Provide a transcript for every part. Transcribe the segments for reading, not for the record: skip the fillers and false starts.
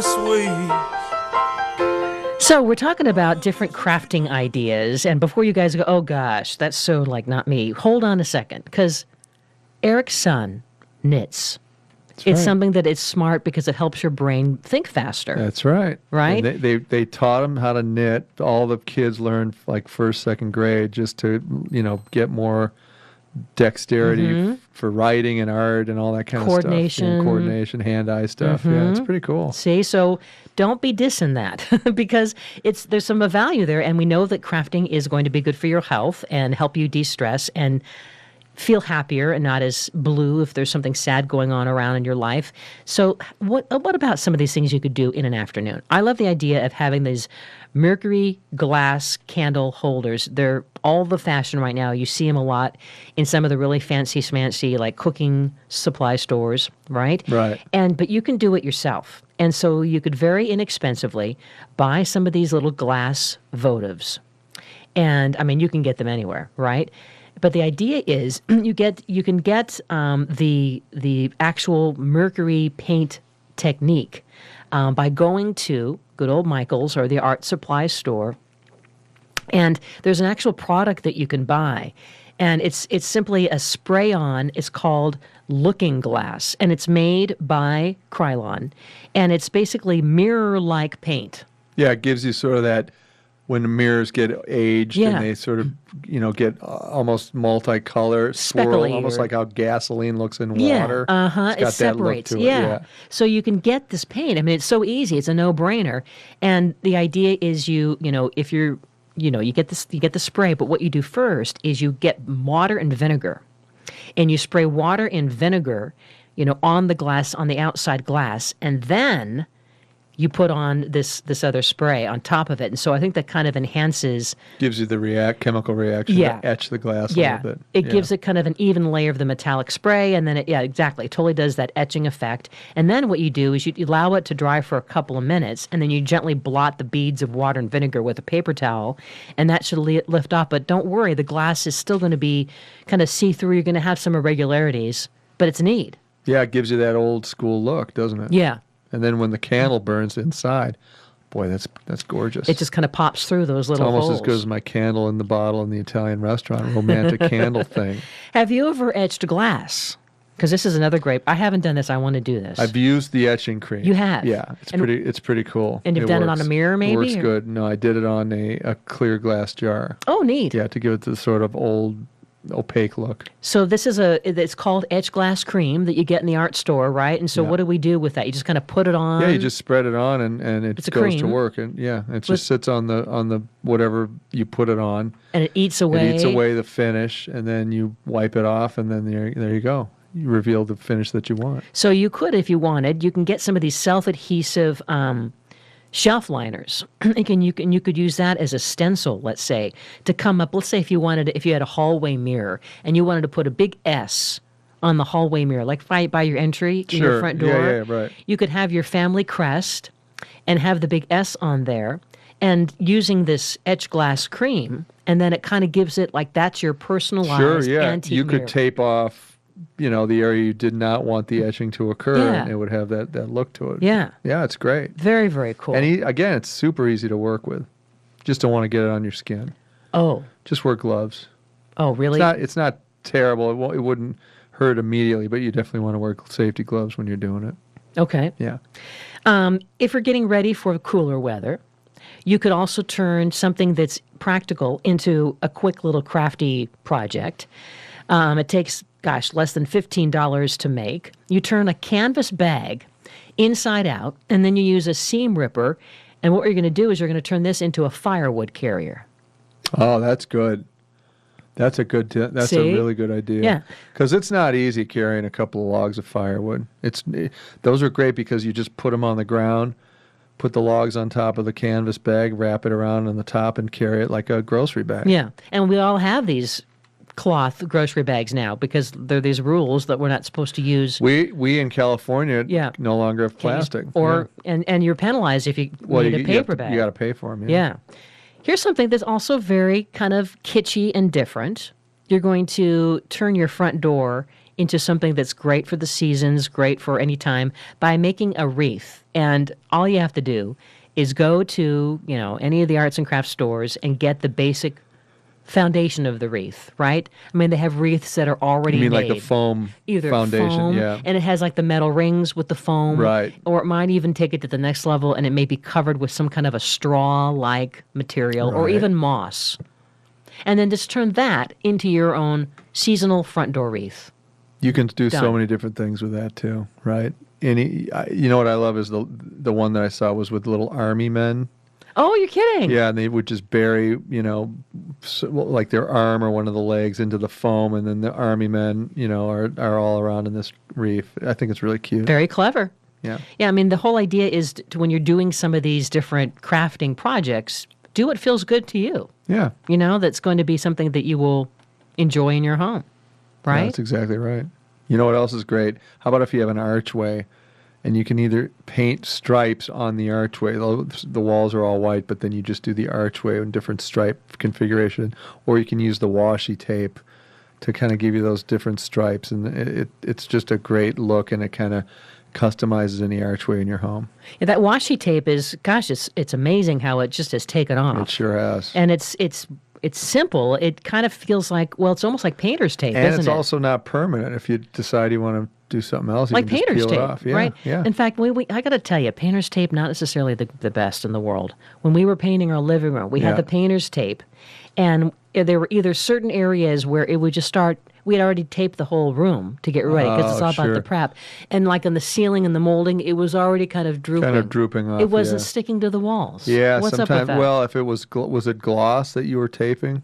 sweet. So we're talking about different crafting ideas, and before you guys go, oh gosh, that's so like not me, hold on a second, because Eric's son knits. It's something that is smart because it helps your brain think faster. That's right. Right? And they taught him how to knit. All the kids learned like first, second grade just to, get more dexterity for writing and art and all that kind of stuff. Coordination, hand-eye stuff. Yeah, it's pretty cool. See, so don't be dissing that because there's some value there, and we know that crafting is going to be good for your health and help you de-stress and feel happier and not as blue if there's something sad going on around in your life. So what about some of these things you could do in an afternoon? I love the idea of having these mercury glass candle holders. They're all the fashion right now. You see them a lot in some of the really fancy smancy like cooking supply stores, right? Right. But you can do it yourself. And so you could very inexpensively buy some of these little glass votives. And I mean, you can get them anywhere, right? But the idea is you can get the actual mercury paint technique by going to good old Michael's or the art supply store, and there's an actual product that you can buy, and it's simply a spray-on. It's called Looking Glass, and it's made by Krylon, and it's basically mirror-like paint. Yeah, it gives you sort of that. When the mirrors get aged Yeah. and they sort of, get almost multicolor, swirl, Speckly almost or- like how gasoline looks in Yeah, water. it It's got that look separates. to it. Yeah. So you can get this paint. I mean, it's so easy. It's a no-brainer. And the idea is if you're, you get the spray, but what you do first is you get water and vinegar. And you spray water and vinegar, on the glass, on the outside glass, and then you put on this other spray on top of it. And so I think that kind of enhances. Gives you the chemical reaction Yeah. to etch the glass a Yeah, little bit. it gives it kind of an even layer of the metallic spray, and then exactly. It totally does that etching effect. And then what you do is you allow it to dry for a couple of minutes, and then you gently blot the beads of water and vinegar with a paper towel, and that should lift off. But don't worry, the glass is still going to be kind of see-through. You're going to have some irregularities, but it's neat. Yeah, it gives you that old school look, doesn't it? Yeah. And then when the candle burns inside, boy, that's gorgeous. It just kind of pops through those little almost holes. as good as my candle in the bottle in the Italian restaurant, romantic candle thing. Have you ever etched glass? Because this is another great. I haven't done this. I want to do this. I've used the etching cream. You have? Yeah, it's pretty cool. And you've done it on a works. mirror, maybe? It works or- good. No, I did it on a clear glass jar. Oh, neat. Yeah, to give it the sort of old opaque look. So this is it's called etch glass cream that you get in the art store, right? And so Yeah. what do we do with that? You just kind of put it on. Yeah, you just spread it on and it It's a goes to cream. work. And yeah, it just sits on the whatever you put it on. and it eats away. It eats away the finish, and then you wipe it off, and then there you go. You reveal the finish that you want. So you could, if you wanted, you can get some of these self-adhesive shelf liners. You could use that as a stencil, let's say, to come up. Let's say if you had a hallway mirror and you wanted to put a big S on the hallway mirror, like by your entry in your Sure. front door. Yeah, right. You could have your family crest and have the big S on there, and using this etch glass cream, and then it kind of gives it like that's your personalized Sure, yeah. antique You mirror. could tape off, the area you did not want the etching to occur, Yeah. and it would have that look to it. Yeah. Yeah, it's great. Very, very cool. And again, it's super easy to work with. Just don't want to get it on your skin. oh, Just wear gloves. really? It's not terrible. It wouldn't hurt immediately, but you definitely want to wear safety gloves when you're doing it. Okay. Yeah. If you're getting ready for cooler weather, you could also turn something that's practical into a quick little crafty project. It takes, less than $15 to make. You turn a canvas bag inside out, and then you use a seam ripper. And what you're going to do is you're going to turn this into a firewood carrier. Oh, that's good. That's a See? really good idea. Yeah. Because it's not easy carrying a couple of logs of firewood. Those are great because you just put them on the ground, put the logs on top of the canvas bag, wrap it around on the top, and carry it like a grocery bag. Yeah. And we all have these cloth grocery bags now because there are these rules that we're not supposed to use. We in California Yeah. no longer have plastic. Or and you're penalized if you need a paper bag. You got to pay for them. Yeah. Here's something that's also very kind of kitschy and different. You're going to turn your front door into something that's great for the seasons, great for any time, by making a wreath. And all you have to do is go to, any of the arts and crafts stores and get the basic foundation of the wreath, right? I mean, they have wreaths that are already You mean made. like the foam Either foundation? foam, Yeah. and it has like the metal rings with the foam. Right. Or it might even take it to the next level and it may be covered with some kind of a straw-like material or Right. even moss. And then just turn that into your own seasonal front door wreath. You can do so Done. many different things with that too, right? You know what I love is the one that I saw was with little army men. Oh, you're kidding. Yeah, and they would just bury, like their arm or one of the legs into the foam, and then the army men, are all around in this reef. I think it's really cute. Very clever. Yeah. Yeah, I mean, the whole idea is when you're doing some of these different crafting projects, do what feels good to you. Yeah. That's going to be something that you will enjoy in your home, Yeah, right? that's exactly right. You know what else is great? How about if you have an archway and you can either paint stripes on the archway, the walls are all white, but then you just do the archway in different stripe configuration, or you can use the washi tape to kind of give you those different stripes, and it's just a great look, and it kind of customizes any archway in your home. Yeah, that washi tape is, gosh, it's amazing how it just has taken off. It sure has. And it's simple. It kind of feels like, well, it's almost like painter's tape, And isn't it's it? also not permanent. If you decide you want to do something else, you Like can just painter's peel tape, it off. Yeah, right? yeah. In fact, I got to tell you, painter's tape, not necessarily the best in the world. When we were painting our living room, we Yeah. had the painter's tape, and there were either certain areas where it would just start. We had already taped the whole room to get ready because it's all about sure. the prep. And like on the ceiling and the molding, it was already kind of drooping. Kind of drooping off. It wasn't yeah. sticking to the walls. Yeah, What's sometimes. up with that? Well, if it was it gloss that you were taping,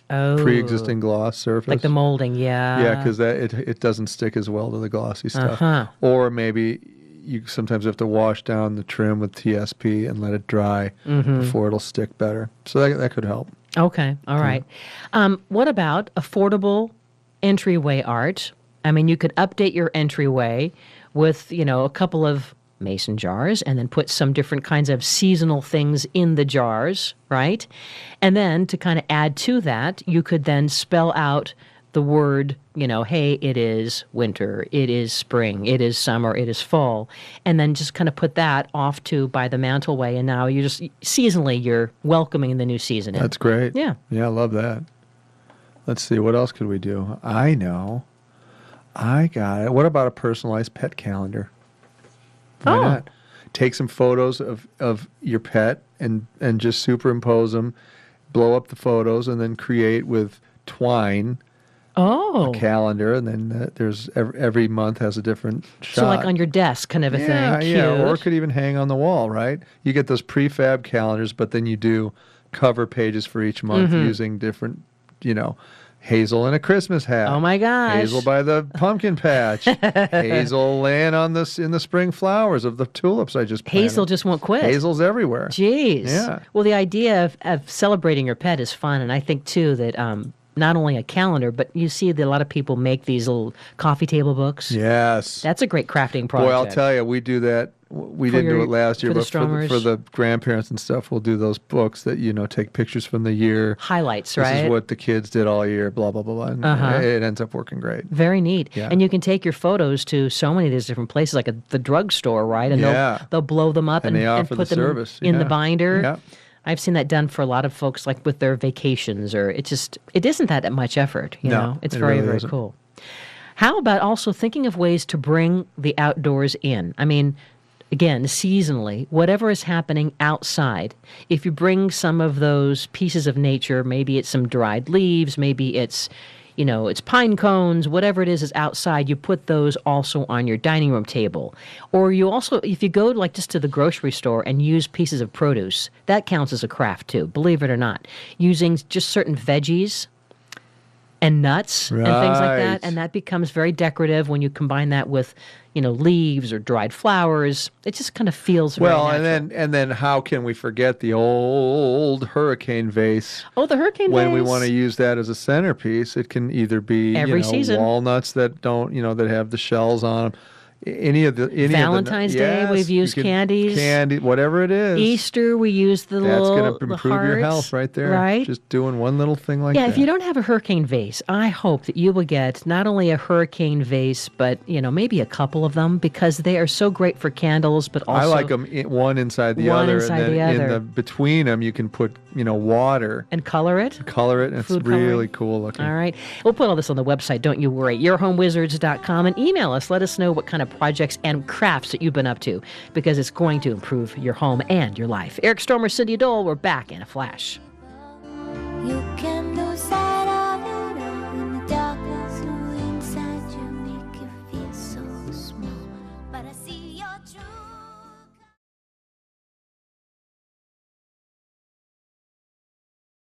pre-existing gloss surface, like the molding, yeah. Yeah, because it doesn't stick as well to the glossy stuff. Uh-huh. Or maybe you sometimes have to wash down the trim with TSP and let it dry before it'll stick better. So that could help. Okay, all right. What about affordable entryway art? I mean, you could update your entryway with, a couple of mason jars and then put some different kinds of seasonal things in the jars, right? And then to kind of add to that, you could then spell out the word, hey, it is winter, it is spring, it is summer, it is fall, and then just kind of put that off by the mantleway, and now you just seasonally you're welcoming the new season in. That's great. Yeah. Yeah, I love that. Let's see, what else could we do? I know. I got it. What about a personalized pet calendar? Why not? Take some photos of your pet and just superimpose them, blow up the photos, and then create with twine a calendar, and then there's every month has a different shot. So like on your desk kind of a thing. Yeah, or it Cute. could even hang on the wall, right? You get those prefab calendars, but then you do cover pages for each month using different, Hazel in a Christmas hat. Oh my gosh. Hazel by the pumpkin patch. Hazel laying in the spring flowers of the tulips I just planted. Hazel just won't quit. Hazel's everywhere. Jeez. Yeah. Well, the idea of celebrating your pet is fun, and I think too that not only a calendar, but you see that a lot of people make these little coffee table books. Yes. That's a great crafting project. Boy, I'll tell you, we do that. We didn't do it last year, for the but for the grandparents and stuff, we'll do those books that, take pictures from the year. Highlights, This right? is what the kids did all year, blah, blah, blah, blah. And it ends up working great. Very neat. Yeah. And you can take your photos to so many of these different places, like the drugstore, right? And they'll blow them up And they offer put the them service. in the Yeah. binder. Yeah. I've seen that done for a lot of folks, like with their vacations, or it isn't that much effort, you No, know? It's it very, really very isn't. cool. How about also thinking of ways to bring the outdoors in? I mean, again, seasonally, whatever is happening outside, if you bring some of those pieces of nature, maybe it's some dried leaves, maybe it's, it's pine cones, whatever it is outside, you put those also on your dining room table. Or you also, if you go just to the grocery store and use pieces of produce, that counts as a craft too, believe it or not. Using just certain veggies and nuts and things like that, Right. and that becomes very decorative when you combine that with, leaves or dried flowers. It just kind of feels very Well, natural. and then how can we forget the old hurricane vase? Oh, the hurricane When we vase. want to use that as a centerpiece, it can either be Every season. walnuts that don't that have the shells on them. Valentine's Day, yes, we've used candies. Candy, whatever it is. Easter, we use the That's little going to improve your health right there. Right? Just doing one little thing like that. Yeah, if you don't have a hurricane vase, I hope that you will get not only a hurricane vase, but maybe a couple of them, because they are so great for candles. But also, I like them one inside the other, inside and the then other. between them you can put water and color it. And it's really cool looking. All right, we'll put all this on the website. Don't you worry. YourHomeWizards.com, and email us. Let us know what kind of projects and crafts that you've been up to, because it's going to improve your home and your life. Eric Stormer, Cindy Dole, we're back in a flash.